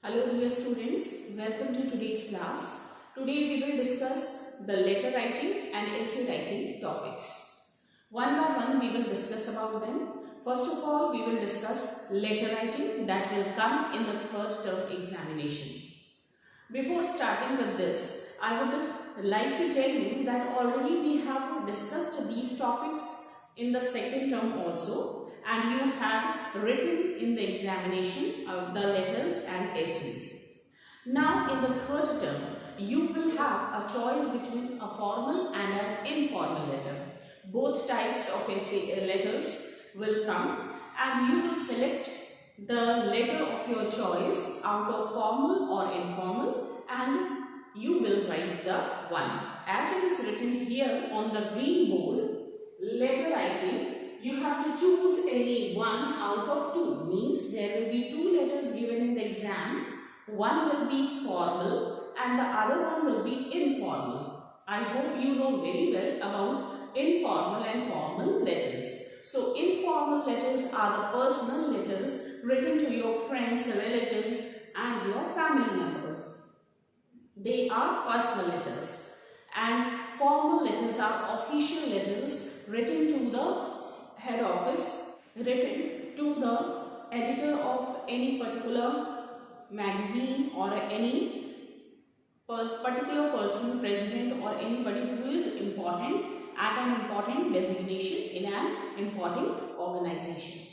Hello dear students, welcome to today's class. Today we will discuss the letter writing and essay writing topics. One by one we will discuss about them. First of all, we will discuss letter writing that will come in the third term examination. Before starting with this, I would like to tell you that already we have discussed these topics in the second term also. And you have written in the examination of the letters and essays. Now in the third term, you will have a choice between a formal and an informal letter. Both types of essay letters will come and you will select the letter of your choice out of formal or informal and you will write the one. As it is written here on the green board, letter writing, you have to choose any one out of two. Means there will be two letters given in the exam. One will be formal and the other one will be informal. I hope you know very well about informal and formal letters. So informal letters are the personal letters written to your friends, relatives and your family members. They are personal letters. And formal letters are official letters written to the head office, written to the editor of any particular magazine or any particular person, president or anybody who is important at an important designation in an important organization.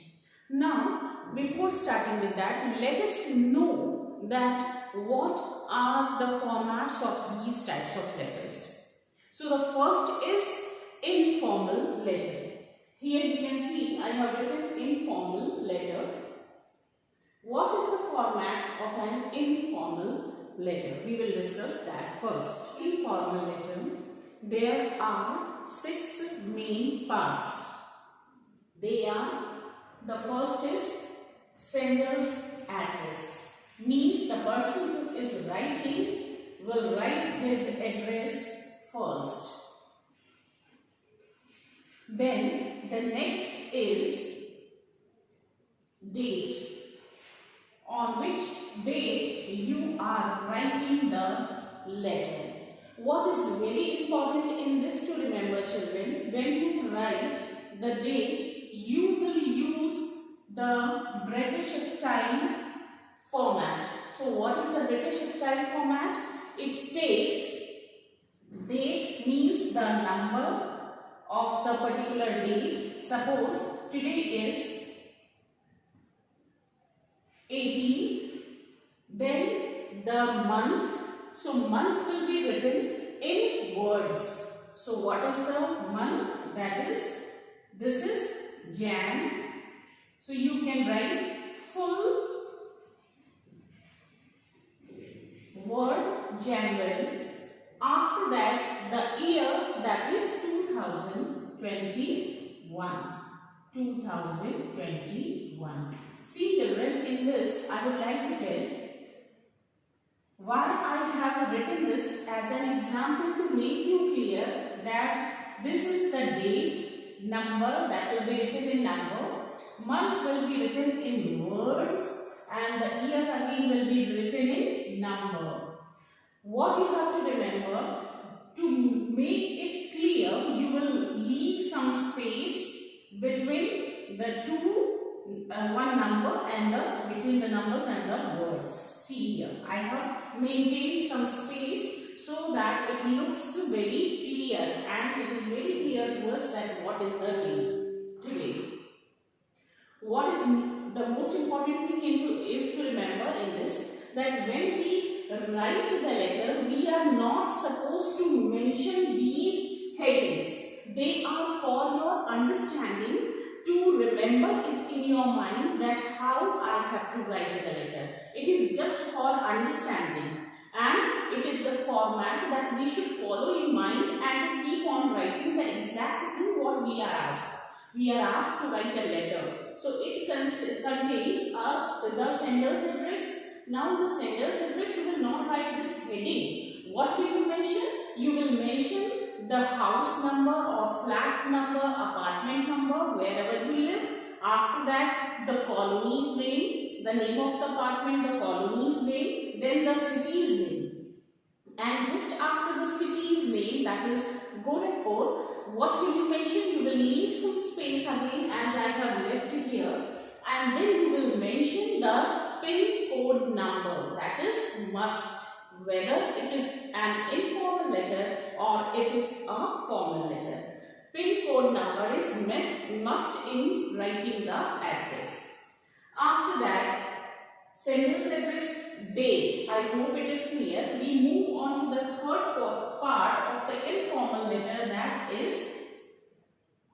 Now, before starting with that, let us know that what are the formats of these types of letters. So the first is informal letter. Here you can see I have written informal letter. What is the format of an informal letter? We will discuss that first. Informal letter, there are 6 main parts. They are, the first is sender's address. Means the person who is writing will write his address first. Then the next is date, on which date you are writing the letter. What is very important in this to remember, children, when you write the date, you will use the British style format. So what is the British style format? It takes date means the number of the particular date. Suppose today is 18, then the month. So month will be written in words. So what is the month? That is, this is Jan. So you can write full word January. After that, the year, that is 2021. 2021. See children, in this I would like to tell why I have written this as an example to make you clear that this is the date, number that will be written in number, month will be written in words and the year again will be written in number. What you have to remember, to make it clear, you will leave some space between the two, one number and between the numbers and the words. See here, I have maintained some space so that it looks very clear and it is very clear to us that what is the date today. What is the most important thing is to remember in this, that when we write the letter, we are not supposed to mention these headings. They are for your understanding, to remember it in your mind that how I have to write the letter. It is just for understanding and it is the format that we should follow in mind and keep on writing the exact thing what we are asked. We are asked to write a letter. So it contains the sender's address. Now the sender's address, you will not write this heading. What will you mention? You will mention the house number or flat number, apartment number, wherever you live. After that, the colony's name, the name of the apartment, the colony's name, then the city's name, and just after the city's name, that is Gorakhpur, what will you mention? You will leave some space again as I have left here, and then you will mention the pin code number, that is must, whether it is an informal letter or it is a formal letter. Pin code number is must in writing the address. After that, sender's address, date. I hope it is clear. We move on to the third part of the informal letter, that is,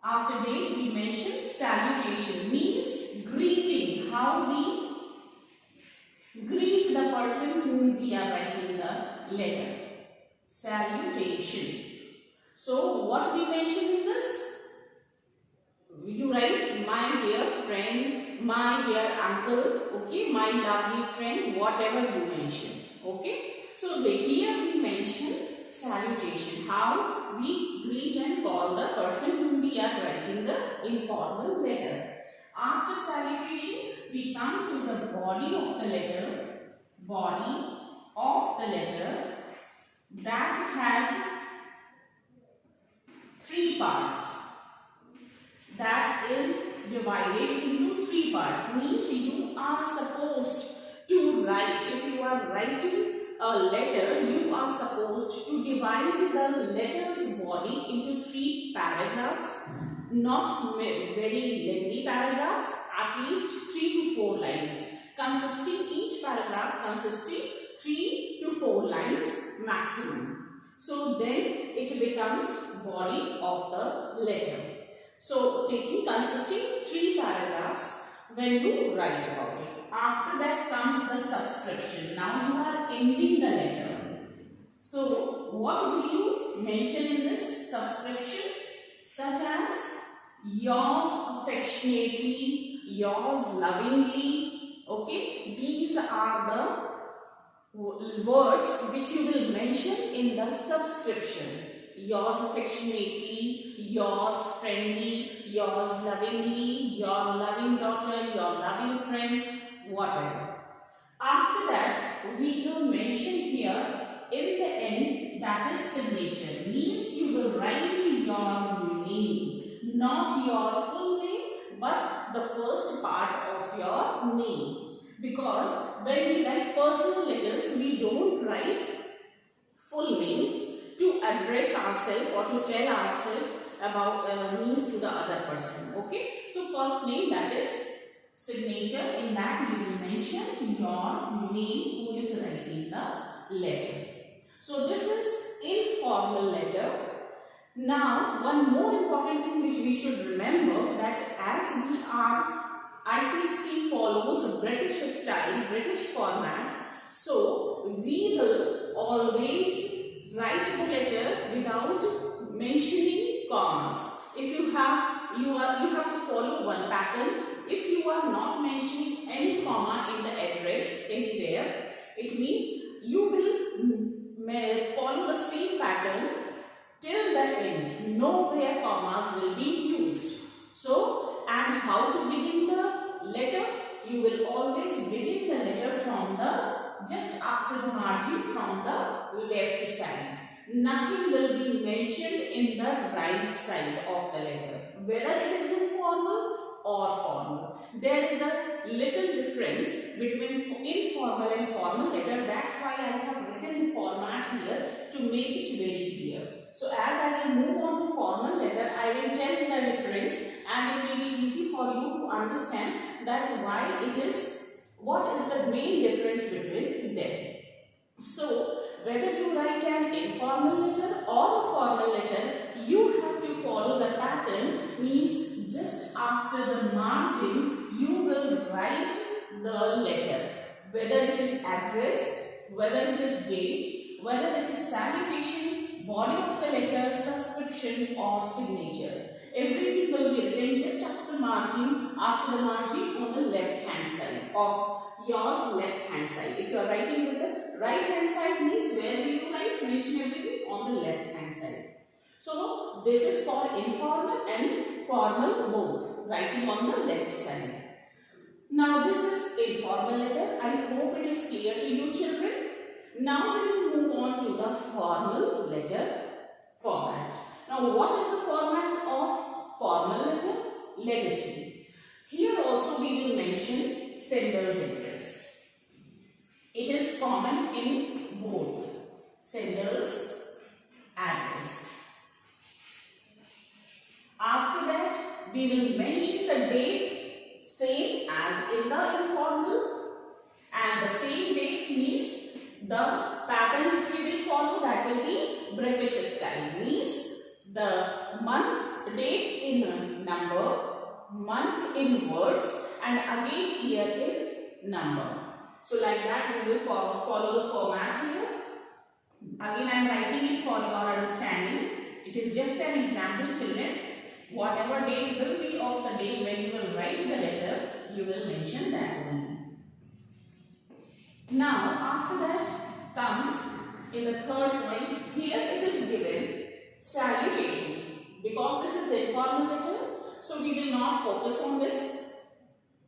after date we mention salutation, means greeting, how we greet the person whom we are writing the letter. Salutation. So what we mention in this? You write my dear friend, my dear uncle, okay, my lovely friend, whatever you mention, okay. So here we mention salutation, how we greet and call the person whom we are writing the informal letter. After salutation, we come to the body of the letter, that has three parts. That is divided into three parts, means you are supposed to write, if you are writing a letter, you are supposed to divide the letter's body into three paragraphs, not very lengthy paragraphs, at least 3 to 4 lines, each paragraph consisting 3 to 4 lines maximum. So then it becomes body of the letter. So consisting 3 paragraphs when you write about it. After that comes the subscription. Now you are ending the letter. So what will you mention in this subscription? Such as yours affectionately, yours lovingly. Okay, these are the words which you will mention in the subscription. Yours affectionately, yours friendly, yours lovingly, your loving daughter, your loving friend, whatever. After that, we will mention here in the end, that is signature. Means you will write your name, not your full name, but the first part of your name. Because when we write personal letters, we don't write full name to address ourselves or to tell ourselves about means to the other person. Okay, so first name, that is signature. In that you will mention your name who is writing the letter. So this is informal letter. Now one more important thing which we should remember, that as we are ICC follows a British style, British format, so we will always write the letter without mentioning commas. If you have to follow one pattern. If you are not mentioning any comma in the address anywhere, it means you will follow the same pattern till the end. Nowhere commas will be used. So, and how to begin the letter? You will always begin the letter from just after the margin from the left side. Nothing will be mentioned in the right side of the letter, whether it is informal or formal. There is a little difference between informal and formal letter. That's why I have written the format here to make it very clear. So as I will move on to formal letter, I will tell the difference, and it will be easy for you to understand that what is the main difference between them. So whether you write an informal letter or a formal letter, you have to follow the pattern. Means just after the margin, you will write the letter. Whether it is address, whether it is date, whether it is salutation, body of the letter, subscription or signature. Everything will be written just after the margin on the left hand side of yours left hand side. If you are writing with the right hand side, means where will you write? Mention everything on the left hand side. So this is for informal and formal both, writing on the left side. Now this is informal letter. I hope it is clear to you children. Now we will move on to the formal letter format. Now what is the format of formal letter? Let us see. Here also we will mention sender's address. It is common in both sender's address. After that we will mention the date same as in the informal, and the same date means the pattern which we will follow, that will be British style, means the month, date in number, month in words, and again year in number. So like that we will follow the format here. Again I am writing it for your understanding. It is just an example, children. Whatever date will be of the day when you will write the letter, you will mention that only. Now after that comes in the third point. Here it is given salutation. Because this is informal letter, so we will not focus on this.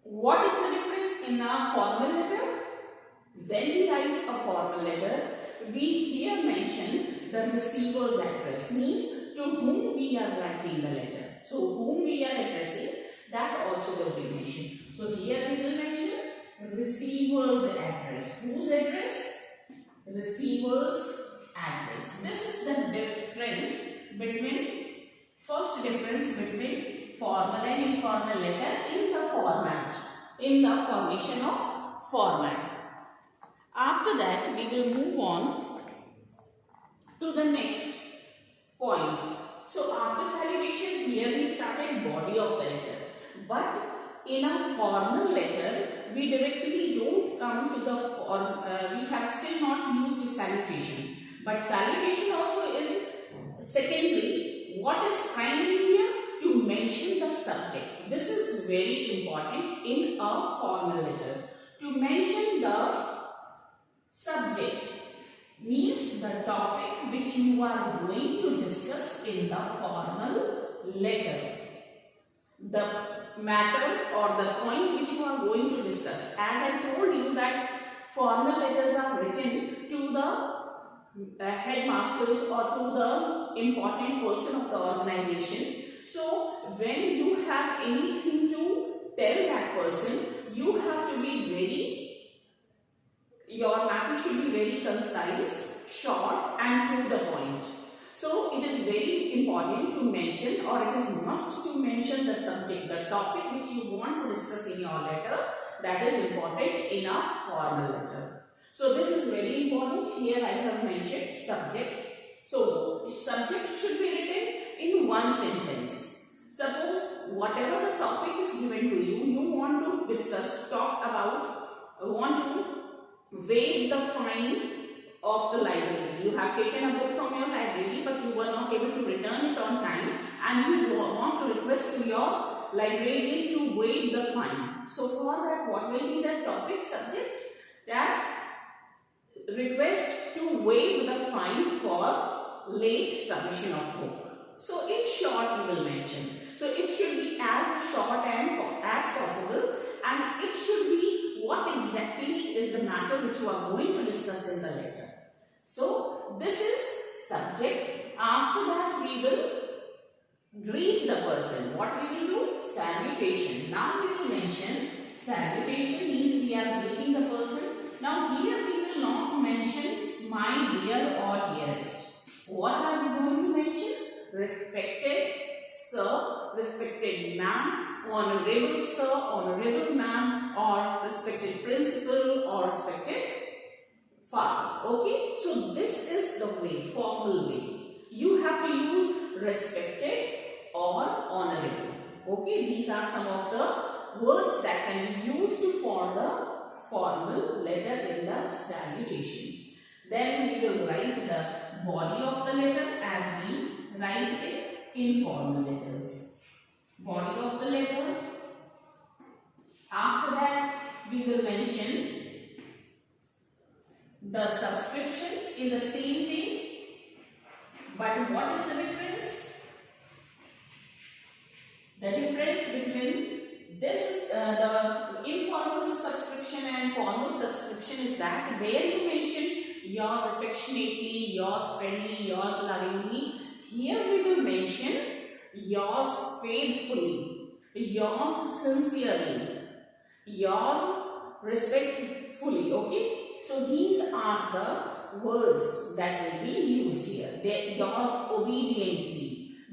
What is the difference in a formal letter? When we write a formal letter, we here mention the receiver's address, means to whom we are writing the letter. So whom we are addressing, that also will be mentioned. So here we will mention receiver's address. Whose address? Receiver's address. This is the difference between, first difference between formal and informal letter in the format, in the formation of format. After that we will move on to the next point. So after salutation, here we started body of the letter. But in a formal letter, we directly don't come to the we have still not used the salutation. But salutation also is secondary. What is primary here? To mention the subject. This is very important in a formal letter. To mention the subject means the topic which you are going to discuss in the formal letter. The matter or the point which you are going to discuss. As I told you that formal letters are written to the headmasters or to the important person of the organization. So when you have anything to tell that person, you have to be your matter should be very concise, short and to the point. So it is very important to mention, or it is must to mention the subject, the topic which you want to discuss in your letter. That is important in a formal letter. So this is very important. Here I have mentioned subject. So subject should be written in one sentence. Suppose whatever the topic is given to you, you want to discuss, talk about, want to waive the fine of the library. You have taken a book from your library but you were not able to return it on time, and you want to request to your librarian to waive the fine. So for that, what will be the topic subject? That request to waive the fine for late submission of book. So in short you will mention. So it should be as short and as possible, and it should be what exactly is the matter which you are going to discuss in the letter. So this is subject. After that we will greet the person. What we will do? Salutation. Now we will mention salutation means we are greeting the person. Now here we will not mention my dear or dearest. What are we going to mention? Respected sir, respected ma'am, honorable sir, honorable ma'am, or respected principal, or respected father. Okay, so this is the way, formal way. You have to use respected or honorable. Okay, these are some of the words that can be used for the formal letter in the salutation. Then we will write the body of the letter as we write in informal letters. Body of the letter. After that, we will mention the subscription in the same way. But what is the difference? The difference between this the informal subscription and formal subscription is that there you mention yours affectionately, yours friendly, yours lovingly. Here we will mention yours faithfully, yours sincerely, yours respectfully. Okay, so these are the words that will be used here. Yours obediently.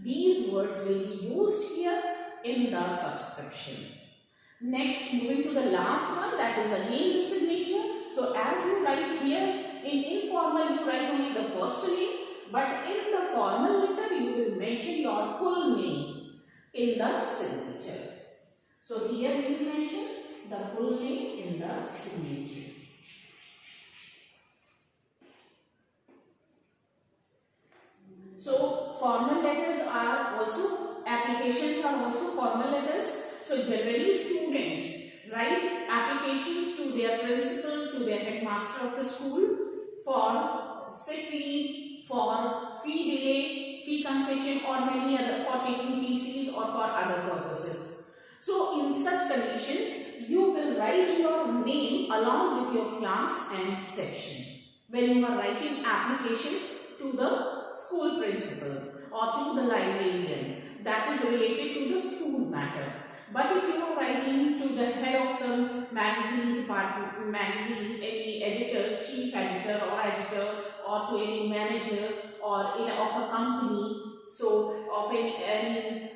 These words will be used here in the subscription. Next, moving to the last one, that is again the signature. So as you write here, in informal you write only the first name, but in the formal letter you will mention your full name in the signature. So here we will mention the full name in the signature. So formal letters are also, applications are also formal letters. So generally students write applications to their principal, to their headmaster of the school for sick leave, for fee delay, fee concession, or many other, for taking TCs or for other purposes. So in such conditions, you will write your name along with your class and section when you are writing applications to the school principal or to the librarian that is related to the school matter. But if you are writing to the head of the magazine department, any editor, chief editor, or to any manager or of a company, so of any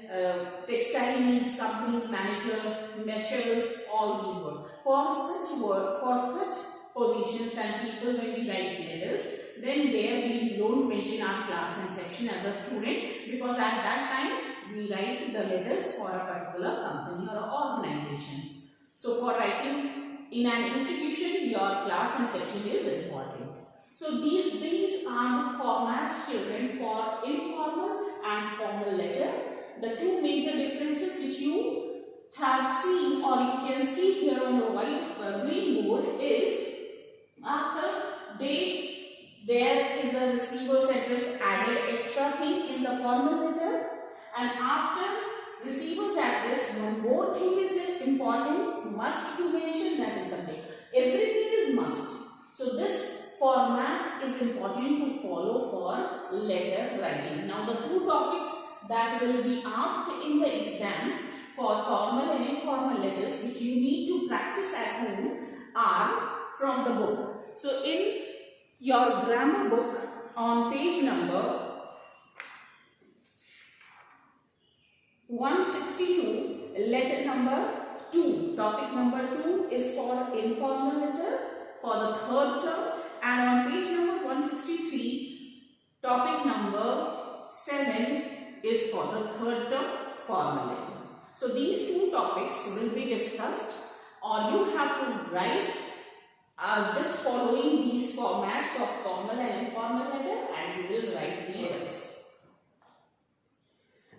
textile needs company's manager, measures, all these work. For such positions and people, when we write letters, then there we don't mention our class and section as a student, because at that time we write the letters for a particular company or organization. So for writing in an institution, your class and section is important. So these are the formats, children, for informal and formal letter. The two major differences which you have seen or you can see here on the green board is, after date there is a receiver's address added extra thing in the formal letter, and after receiver's address one more thing is important, must to mention, that is something. Everything is must. So this format is important to follow for letter writing. Now the two topics that will be asked in the exam for formal and informal letters which you need to practice at home are from the book. So in your grammar book on page number 162, letter number 2, topic number 2 is for informal letter for the third term, and on page number 163, topic number 7 is for the third term formal letter. So these two topics will be discussed, or you have to write just following these formats of formal and informal letter, and you will write the letters.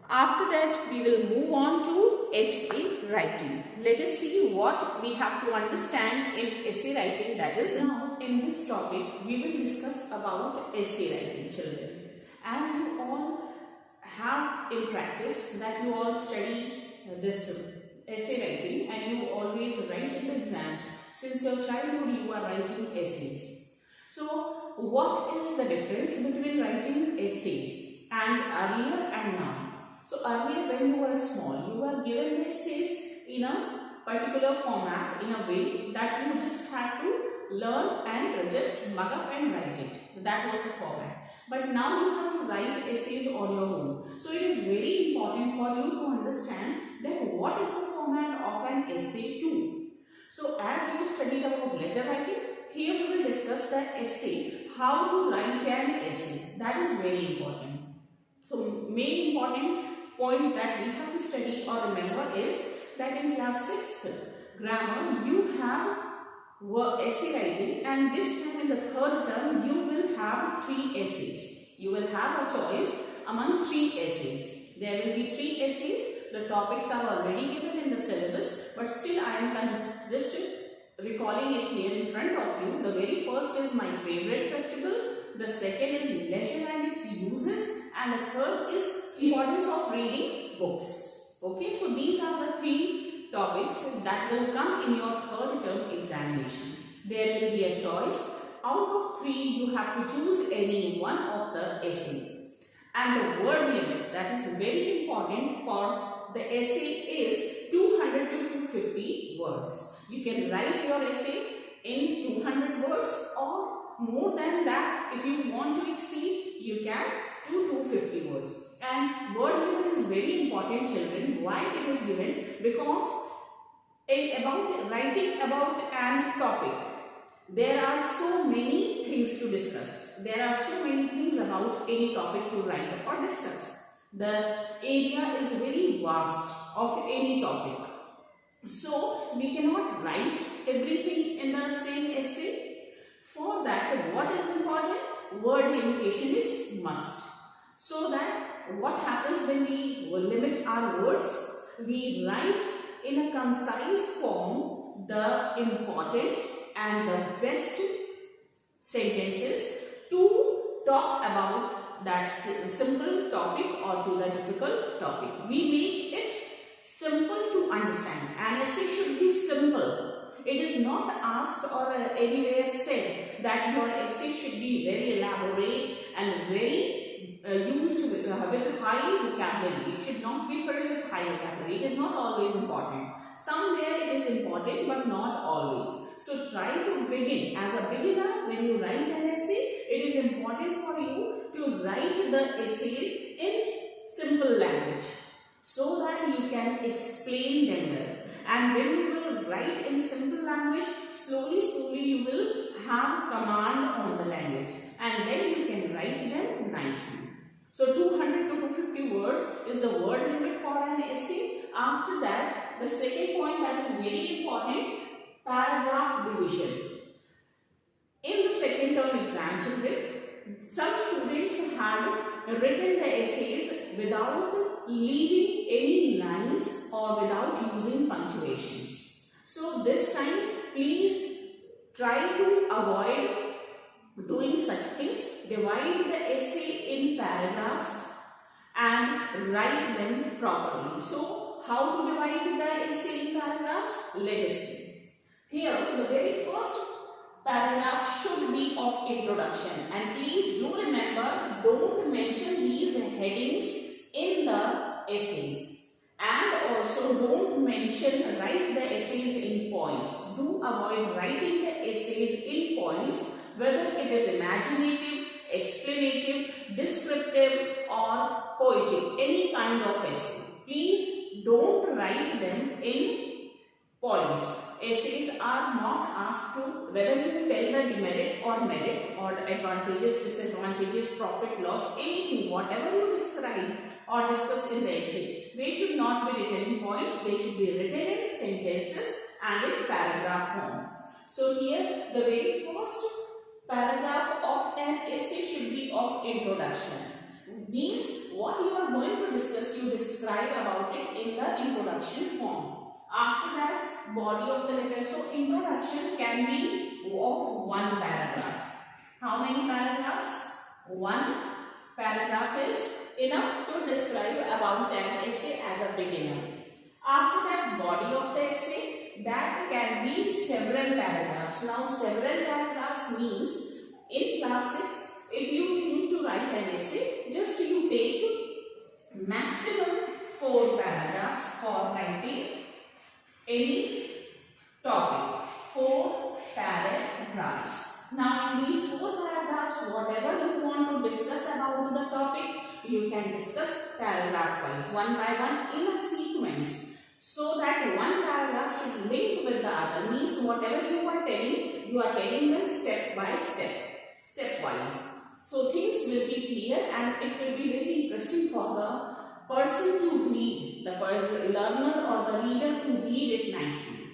After that, we will move on to essay writing. Let us see what we have to understand in essay writing, that is. Now, in this topic, we will discuss about essay writing, children. As you all have in practice that you all study this essay writing and you always write in the exams. Since your childhood, you are writing essays. So, what is the difference between writing essays and earlier and now? So earlier when you were small, you were given the essays in a particular format, in a way that you just had to learn and just mug up and write it. That was the format. But now you have to write essays on your own. So it is very important for you to understand that what is the format of an essay too. So as you studied about letter writing, here we will discuss the essay, how to write an essay. That is very important. So main important point that we have to study or remember is that in class 6th grammar you have essay writing, and this time in the third term you will have 3 essays. You will have a choice among 3 essays. There will be 3 essays. The topics are already given in the syllabus, but still I am just recalling it here in front of you. The very first is my favorite festival, the second is leisure and its uses, and the third is importance of reading books. Okay, so these are the 3 topics that will come in your third term examination. There will be a choice. Out of 3 three, you have to choose any one of the essays. And the word limit, that is very important for the essay, is 200 to 250 words. You can write your essay in 200 words or more than that. If you want to exceed, you can to 250 words. And word limit is very important, children. Why it is given? Because about writing about an topic, there are so many things to discuss. There are so many things about any topic to write or discuss. The area is very vast of any topic. So we cannot write everything in the same essay. For that, what is important? Word limitation is must. So that what happens when we limit our words? We write in a concise form the important and the best sentences to talk about that simple topic or to the difficult topic. We make it simple to understand. An essay should be simple. It is not asked or anywhere said that your essay should be very elaborate and very used with high vocabulary. It should not be filled with high vocabulary. It is not always important. Somewhere it is important, but not always. So try to begin. As a beginner, when you write an essay, it is important for you to write the essays in simple language so that you can explain them well. And when you will write in simple language, slowly you will have command on the language, and then you can write them nicely. So 200 to 250 words is the word limit for an essay. After that, the second point that is very important, paragraph division. In the second term exam, children, some students had written the essays without leaving any lines or without using punctuations. So this time, please try to avoid doing such things. Divide the essay in paragraphs and write them properly. So how to divide the essay in paragraphs? Let us see. Here, the very first paragraph should be of introduction, and please do remember, don't mention these headings in the essays, and also don't write the essays in points. Do avoid writing the essays in points, whether it is imaginative, explanative, descriptive or poetic, any kind of essay. Please don't write them in points. Essays are not asked to whether you tell the demerit or merit or advantages, disadvantages, profit, loss, anything, whatever you describe or discuss in the essay. They should not be written in points. They should be written in sentences and in paragraph forms. So here the very first paragraph of an essay should be of introduction. Means what you are going to discuss, you describe about it in the introduction form. After that, body of the letter. So introduction can be of one paragraph. How many paragraphs? One paragraph is enough to describe about an essay as a beginner. After that, body of the essay, that can be several paragraphs. Now several paragraphs means in class 6, if you think to write an essay, just you take maximum 4 paragraphs for writing any topic. 4 paragraphs. Now in these 4 paragraphs, whatever you want to discuss about the topic, you can discuss paragraph wise, one by one in a sequence, so that one paragraph should link with the other. Means whatever you are telling them step by step, stepwise. So things will be clear and it will be very interesting for the person to read, the learner or the reader to read it nicely.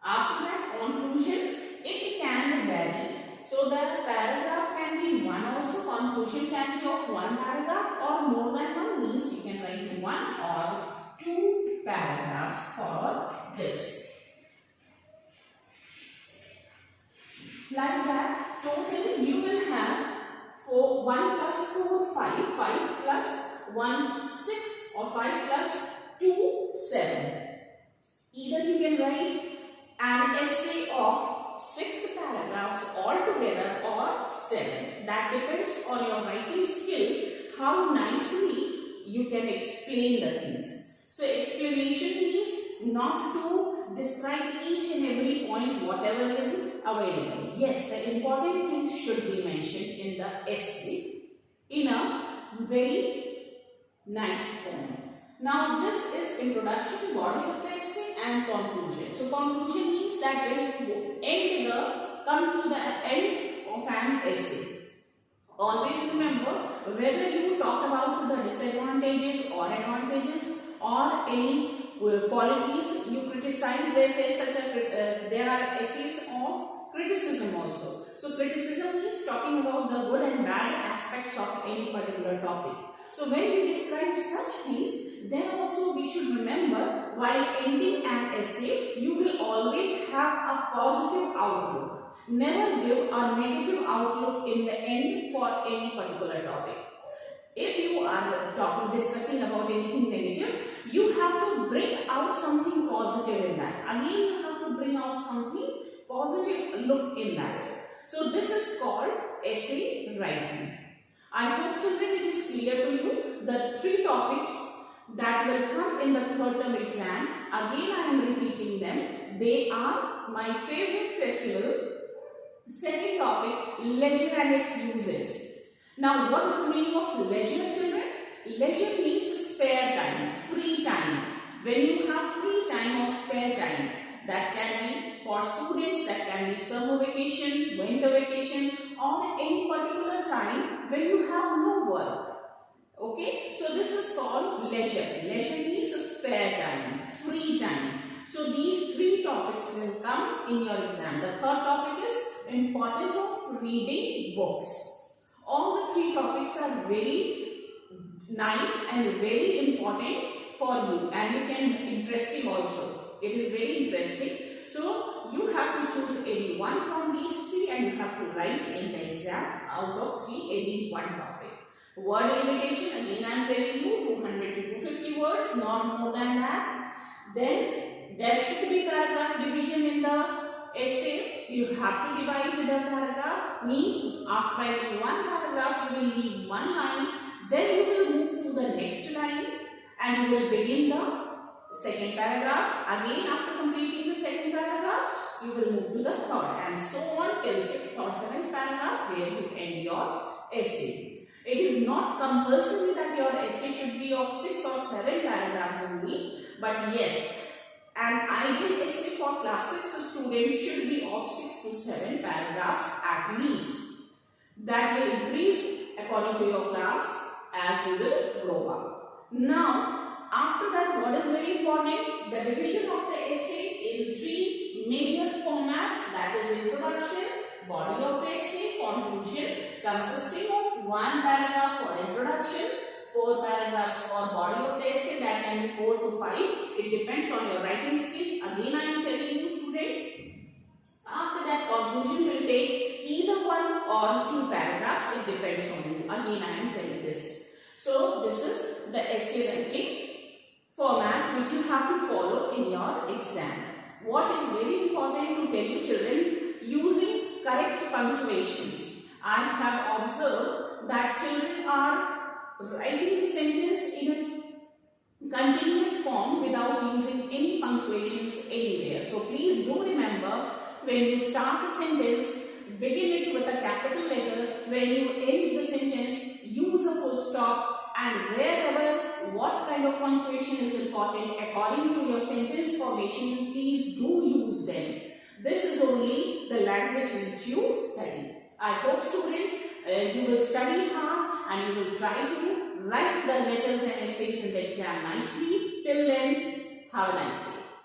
After that, conclusion, it can vary. So the paragraph can be one also, conclusion can be of one paragraph or more than one, means you can write 1 or 2 paragraphs for this. Like that, total you will have 1 plus 4, 5, 5 plus 1, 6 or 5 plus 2, 7. Either you can write an essay of 6 paragraphs altogether or 7. That depends on your writing skill, how nicely you can explain the things. So explanation means not to describe each and every point whatever is available. Yes, the important things should be mentioned in the essay in a very nice form. Now this is introduction, body of the essay and conclusion. So conclusion means that when you come to the end of an essay. Always remember, whether you talk about the disadvantages or advantages or any qualities you criticize, they say there are essays of criticism also. So criticism is talking about the good and bad aspects of any particular topic. So when we describe such things, then also we should remember, while ending an essay, you will always have a positive outlook. Never give a negative outlook in the end for any particular topic. If you are discussing about anything negative, you have to bring out something positive in that. Again, you have to bring out something positive look in that. So this is called essay writing. I hope children it is clear to you the 3 topics that will come in the third term exam. Again I am repeating them. They are my favorite festival. Second topic, leisure and its uses. Now what is the meaning of leisure, children? Leisure means spare time, free time. When you have free time or spare time, that can be for students, that can be summer vacation, winter vacation, or any particular time when you have no work. Okay, so this is called leisure. Leisure means spare time, free time. So these 3 topics will come in your exam. The third topic is importance of reading books. All the 3 topics are very nice and very important for you, and you can interesting also. It is very interesting. So you have to choose any one from these 3 and you have to write in the exam out of 3 any one topic. Word limitation, again I am telling you 200 to 250 words, not more than that. Then there should be paragraph division in the essay. You have to divide the paragraph, means after writing one paragraph you will leave one line, then you will move to the next line and you will begin the second paragraph. Again after completing the second paragraph you will move to the third, and so on till 6th or 7th paragraph where you end your essay. It is not compulsory that your essay should be of 6 or 7 paragraphs only, but yes, an ideal essay for class 6th student should be of 6 to 7 paragraphs at least. That will increase according to your class as you will grow up. Now, after that, what is very important? The division of the essay in 3 major formats, that is introduction, body of the essay, conclusion, consisting of 1 paragraph for introduction, 4 paragraphs for body of the essay, that can be 4 to 5. It depends on your writing skill. Again, I am telling you students. After that, conclusion will take either 1 or 2 paragraphs. It depends on you. Again, I am telling this. So, this is the essay writing format which you have to follow in your exam. What is very important to tell you children, using correct punctuations. I have observed that children are writing the sentence in a continuous form without using any punctuations anywhere. So please do remember, when you start a sentence, begin it with a capital letter. When you end the sentence, use a full stop, and wherever what kind of punctuation is important according to your sentence formation, please do use them. This is only the language which you study. I hope students you will study hard and you will try to write the letters and essays in the exam nicely. Till then, have a nice day.